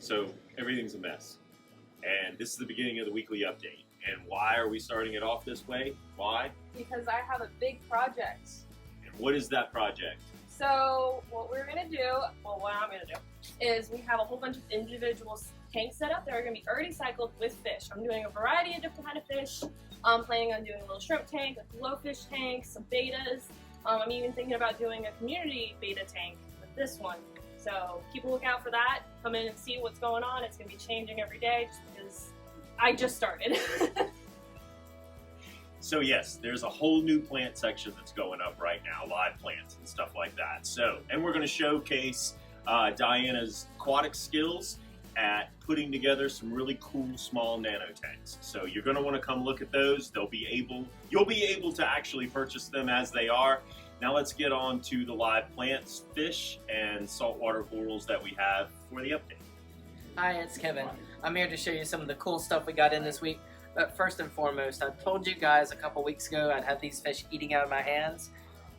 So everything's a mess. And this is the beginning of the weekly update. And why are we starting it off this way? Why? Because I have a big project. And what is that project? So what we're going to do, well, what I'm going to do, is we have a whole bunch of individual tanks set up that are going to be already cycled with fish. I'm doing a variety of different kind of fish. I'm planning on doing a little shrimp tank, a glowfish tank, some betas. I'm even thinking about doing a community beta tank with this one. So keep a lookout for that. Come in and see what's going on. It's going to be changing every day just because I just started. So yes, there's a whole new plant section that's going up right now, live plants and stuff like that. So, and we're going to showcase Diana's aquatic skills at putting together some really cool small nano tanks. So you're going to want to come look at those. You'll be able to actually purchase them as they are. Now let's get on to the live plants, fish, and saltwater corals that we have for the update. Hi, it's Kevin. I'm here to show you some of the cool stuff we got in this week. But first and foremost, I told you guys a couple weeks ago I'd have these fish eating out of my hands.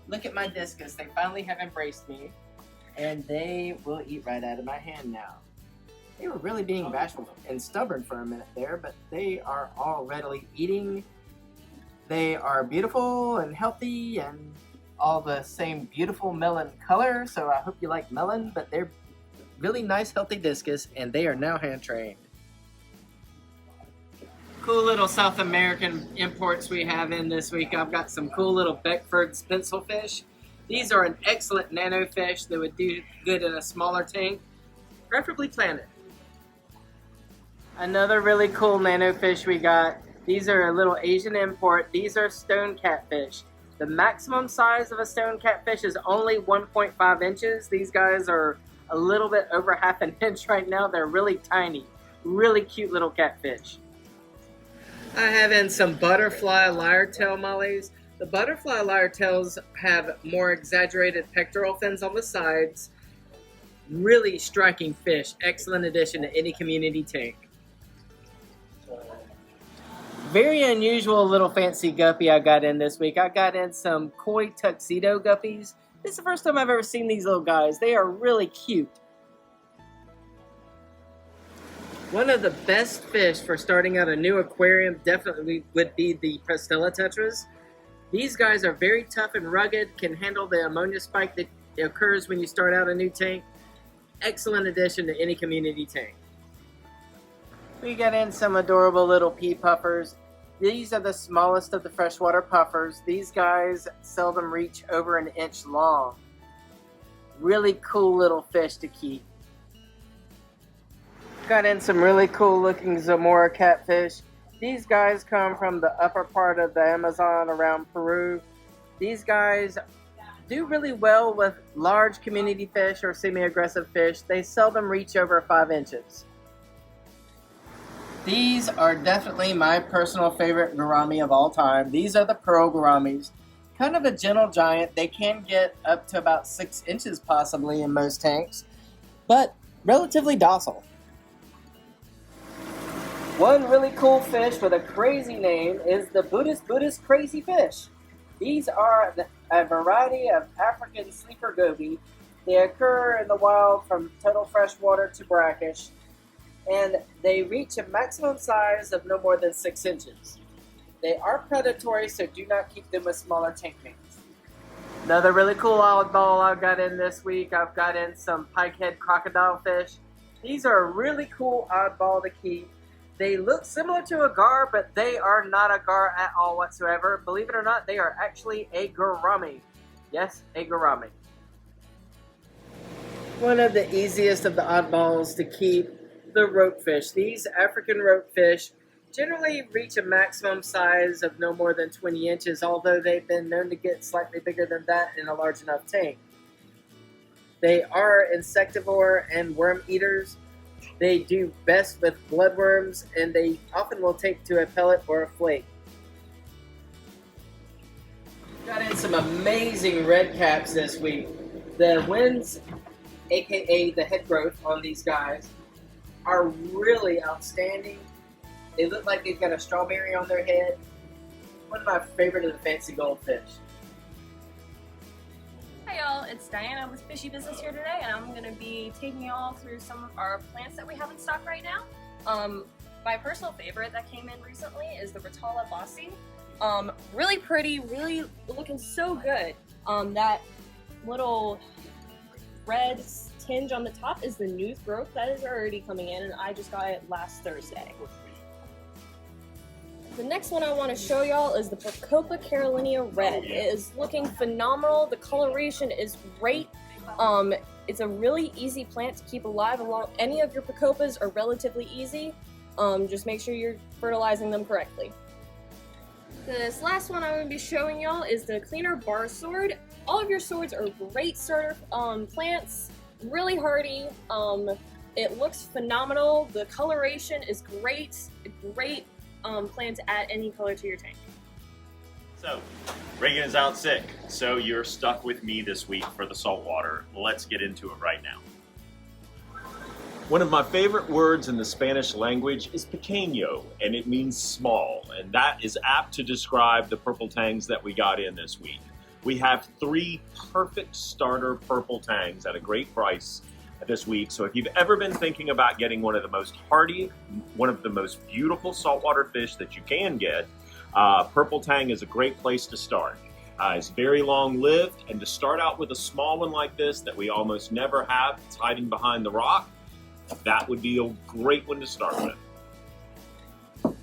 Look at my discus. They finally have embraced me, and they will eat right out of my hand now. They were really being bashful and stubborn for a minute there, but they are all readily eating. They are beautiful and healthy and all the same beautiful melon color, so I hope you like melon, but they're really nice, healthy discus, and they are now hand-trained. Cool little South American imports we have in this week. I've got some cool little BECKFORD'S pencilfish. These are an excellent nano fish that would do good in a smaller tank, preferably planted. Another really cool nano fish we got. These are a little Asian import. These are stone catfish. The maximum size of a stone catfish is only 1.5 inches. These guys are a little bit over half an inch right now. They're really tiny, really cute little catfish. I have in some butterfly LYRETAIL mollies. The butterfly LYRETAILs have more exaggerated pectoral fins on the sides. Really striking fish. Excellent addition to any community tank. Very unusual little fancy guppy I got in this week. I got in some koi TUXEDO guppies. This is the first time I've ever seen these little guys. They are really cute. One of the best fish for starting out a new aquarium definitely would be the PRISTELLA TETRAs. These guys are very tough and rugged, can handle the ammonia spike that occurs when you start out a new tank. Excellent addition to any community tank. We got in some adorable little pea puffers. These are the smallest of the freshwater puffers. These guys seldom reach over an inch long. Really cool little fish to keep. Got in some really cool looking ZAMORA catfish. These guys come from the upper part of the Amazon around Peru. These guys do really well with large community fish or semi-aggressive fish. They seldom reach over 5 inches. These are definitely my personal favorite gourami of all time. These are the pearl gouramis. Kind of a gentle giant. They can get up to about 6 inches possibly in most tanks, but relatively docile. One really cool fish with a crazy name is the BUTIS crazy fish. These are a variety of African sleeper goby. They occur in the wild from total freshwater to brackish, and they reach a maximum size of no more than 6 inches. They are predatory, so do not keep them with smaller tank mates. Another really cool oddball I've got in this week, I've got in some pikehead crocodile fish. These are a really cool oddball to keep. They look similar to a gar, but they are not a gar at all whatsoever. Believe it or not, they are actually a gourami. Yes, a gourami. One of the easiest of the oddballs to keep, the ropefish. These African ropefish generally reach a maximum size of no more than 20 inches, although they've been known to get slightly bigger than that in a large enough tank. They are insectivore and worm eaters. They do best with bloodworms, and they often will take to a pellet or a flake. Got in some amazing red caps this week. The wings, aka the head growth on these guys, are really outstanding. They look like they've got a strawberry on their head. One of my favorite of the fancy goldfish. Hi y'all, it's Diana with Fishy Business here today, and I'm going to be taking y'all through some of our plants that we have in stock right now. My personal favorite that came in recently is the ROTALA BOSSII. Really pretty, really looking so good. That little red tinge on the top is the new growth that is already coming in, and I just got it last Thursday. The next one I want to show y'all is the BACOPA Carolinia Red. It is looking phenomenal. The coloration is great. It's a really easy plant to keep alive. Along any of your BACOPAs are relatively easy. Just make sure you're fertilizing them correctly. This last one I'm going to be showing y'all is the Cleaner Bar Sword. All of your swords are great starter plants, really hardy. It looks phenomenal. The coloration is great. Great plan to add any color to your tank. So, Reagan is out sick, so you're stuck with me this week for the saltwater. Let's get into it right now. One of my favorite words in the Spanish language is pequeño, and it means small, and that is apt to describe the purple tangs that we got in this week. We have 3 perfect starter purple tangs at a great price this week. So if you've ever been thinking about getting one of the most hardy, one of the most beautiful saltwater fish that you can get, purple tang is a great place to start. It's very long lived, and to start out with a small one like this that we almost never have, it's hiding behind the rock, that would be a great one to start with.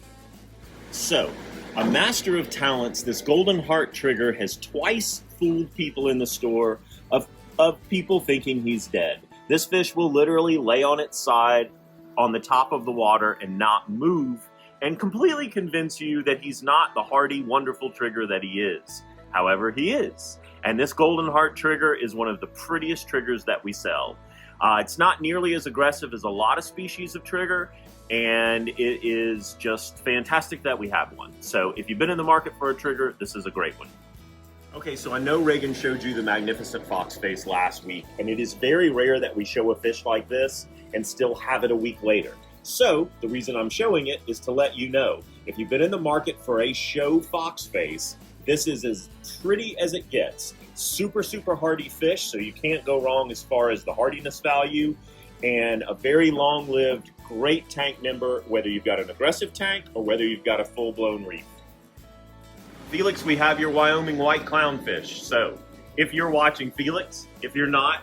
So, a master of talents, this golden heart trigger has twice fooled people in the store of people thinking he's dead. This fish will literally lay on its side on the top of the water and not move, and completely convince you that he's not the hardy, wonderful trigger that he is. However, he is. And this golden heart trigger is one of the prettiest triggers that we sell. It's not nearly as aggressive as a lot of species of trigger, and it is just fantastic that we have one. So if you've been in the market for a trigger, this is a great one. Okay, so I know Reagan showed you the magnificent fox face last week, and it is very rare that we show a fish like this and still have it a week later. So the reason I'm showing it is to let you know, if you've been in the market for a show fox face, this is as pretty as it gets. Super, super hardy fish, so you can't go wrong as far as the hardiness value, and a very long-lived, great tank member, whether you've got an aggressive tank or whether you've got a full-blown reef. Felix, we have your Wyoming white clownfish. So if you're watching, Felix, if you're not,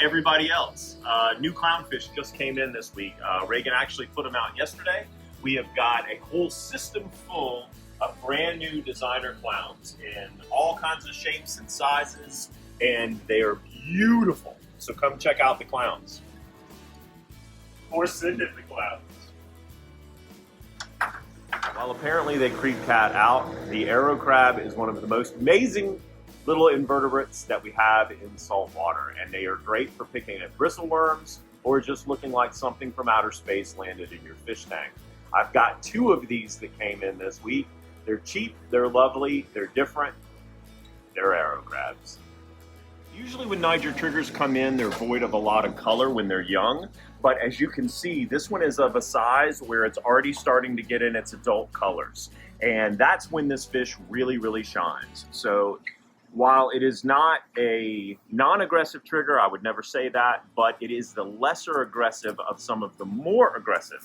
everybody else. New clownfish just came in this week. Reagan actually put them out yesterday. We have got a whole system full of brand new designer clowns in all kinds of shapes and sizes, and they are beautiful. So come check out the clowns. Or send in the clowns. While apparently they creep cat out, the arrow crab is one of the most amazing little invertebrates that we have in saltwater, and they are great for picking at bristleworms or just looking like something from outer space landed in your fish tank. I've got 2 of these that came in this week. They're cheap, they're lovely, they're different, they're arrow crabs. Usually when Niger triggers come in, they're void of a lot of color when they're young, but as you can see, this one is of a size where it's already starting to get in its adult colors. And that's when this fish really, really shines. So while it is not a non-aggressive trigger, I would never say that, but it is the lesser aggressive of some of the more aggressive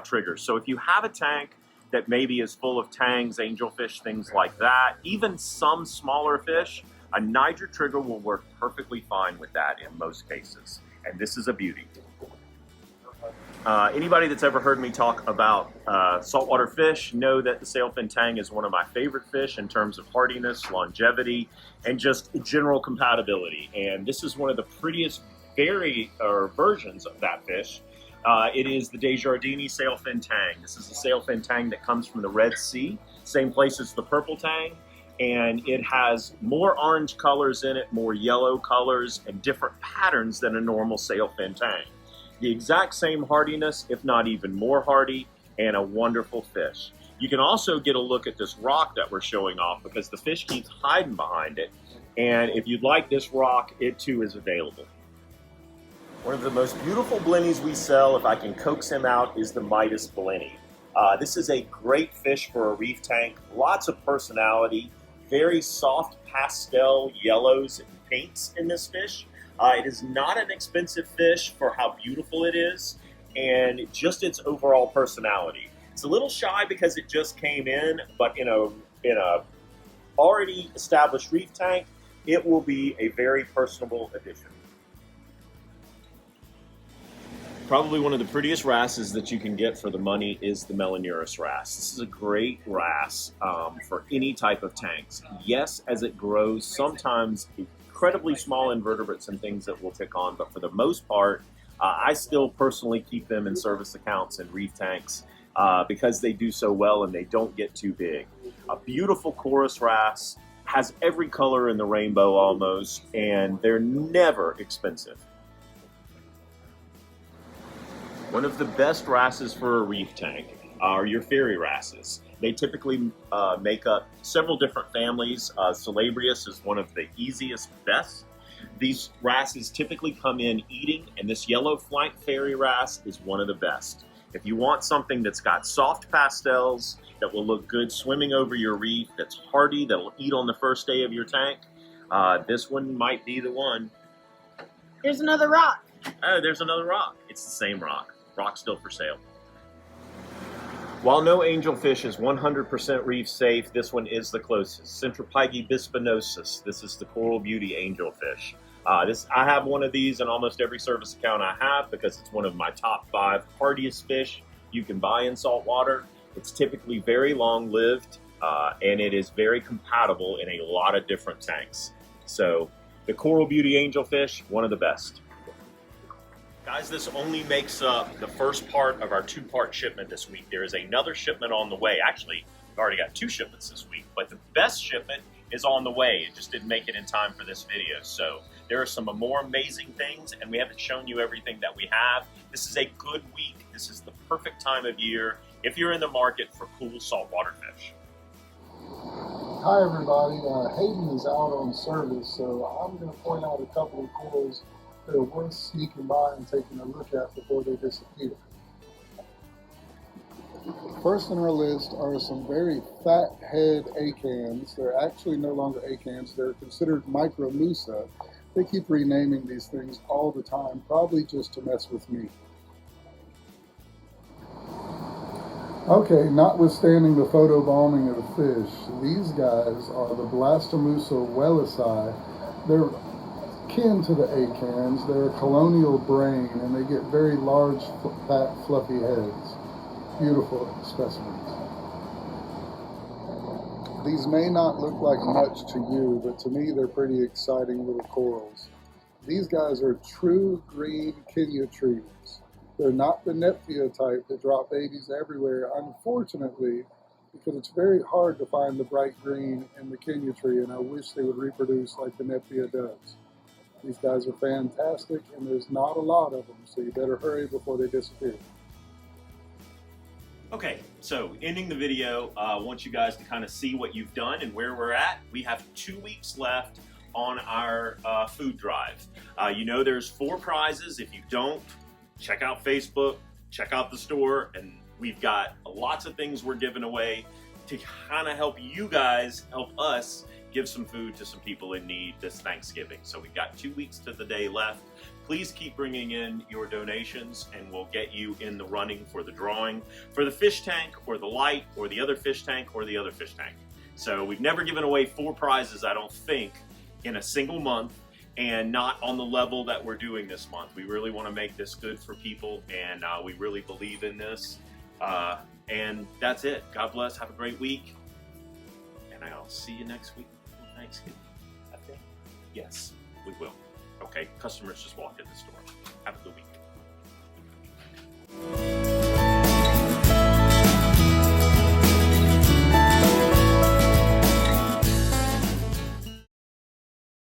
triggers. So if you have a tank that maybe is full of tangs, angelfish, things like that, even some smaller fish, a Niger trigger will work perfectly fine with that in most cases. And this is a beauty. Anybody that's ever heard me talk about saltwater fish know that the sailfin tang is one of my favorite fish in terms of hardiness, longevity, and just general compatibility. And this is one of the prettiest versions of that fish. It is the Desjardins sailfin tang. This is the sailfin tang that comes from the Red Sea, same place as the purple tang. And it has more orange colors in it, more yellow colors, and different patterns than a normal sailfin tang. The exact same hardiness, if not even more hardy, and a wonderful fish. You can also get a look at this rock that we're showing off because the fish keeps hiding behind it. And if you'd like this rock, it too is available. One of the most beautiful blennies we sell, if I can coax him out, is the Midas blenny. This is a great fish for a reef tank, lots of personality, very soft pastel yellows and pinks in this fish. It is not an expensive fish for how beautiful it is and just its overall personality. It's a little shy because it just came in, but in a already established reef tank, it will be a very personable addition. Probably one of the prettiest wrasses that you can get for the money is the Melanurus wrasse. This is a great wrasse for any type of tanks. Yes, as it grows, sometimes incredibly small invertebrates and things that will tick on, but for the most part, I still personally keep them in service accounts and reef tanks because they do so well and they don't get too big. A beautiful chorus wrasse, has every color in the rainbow almost, and they're never expensive. One of the best wrasses for a reef tank are your fairy wrasses. They typically make up several different families. Calabrius is one of the easiest, best. These wrasses typically come in eating, and this yellow flank fairy wrasse is one of the best. If you want something that's got soft pastels, that will look good swimming over your reef, that's hardy, that'll eat on the first day of your tank, this one might be the one. There's another rock. Oh, there's another rock. It's the same rock. Rock still for sale. While no angelfish is 100% reef safe, this one is the closest. Centropyge bispinosus. This is the coral beauty angelfish. I have one of these in almost every service account I have because it's one of my top 5 hardiest fish you can buy in saltwater. It's typically very long-lived and it is very compatible in a lot of different tanks. So the coral beauty angelfish, one of the best. Guys, this only makes up the first part of our 2-part shipment this week. There is another shipment on the way. Actually, we've already got 2 shipments this week, but the best shipment is on the way. It just didn't make it in time for this video. So there are some more amazing things, and we haven't shown you everything that we have. This is a good week. This is the perfect time of year if you're in the market for cool saltwater fish. Hi everybody, Hayden is out on service, so I'm going to point out a couple of corals that are worth sneaking by and taking a look at before they disappear. First on our list are some very fat head acans. They're actually no longer acans, they're considered micromusa. They keep renaming these things all the time, probably just to mess with me. Okay, notwithstanding the photobombing of the fish, these guys are the Blastomusa wellisii. They're kin to the acans. They're a colonial brain, and they get very large, fat, fluffy heads. Beautiful specimens. These may not look like much to you, but to me they're pretty exciting little corals. These guys are true green Kenyatrides. They're not the Nepthia type that drop babies everywhere, unfortunately, because it's very hard to find the bright green in the Kenya tree, and I wish they would reproduce like the Nepthia does. These guys are fantastic, and there's not a lot of them, so you better hurry before they disappear. Okay, so ending the video, I want you guys to kind of see what you've done and where we're at. We have 2 weeks left on our food drive. You know there's 4 prizes. If you don't, check out Facebook, check out the store, and we've got lots of things we're giving away to kind of help you guys, help us give some food to some people in need this Thanksgiving. So we've got 2 weeks to the day left. Please keep bringing in your donations and we'll get you in the running for the drawing for the fish tank or the light or the other fish tank or the other fish tank. So we've never given away 4 prizes, I don't think, in a single month, and not on the level that we're doing this month. We really want to make this good for people, and we really believe in this. And that's it. God bless. Have a great week. And I'll see you next week for Thanksgiving, I think. Yes, we will. Okay, customers just walked in the store. Have a good week.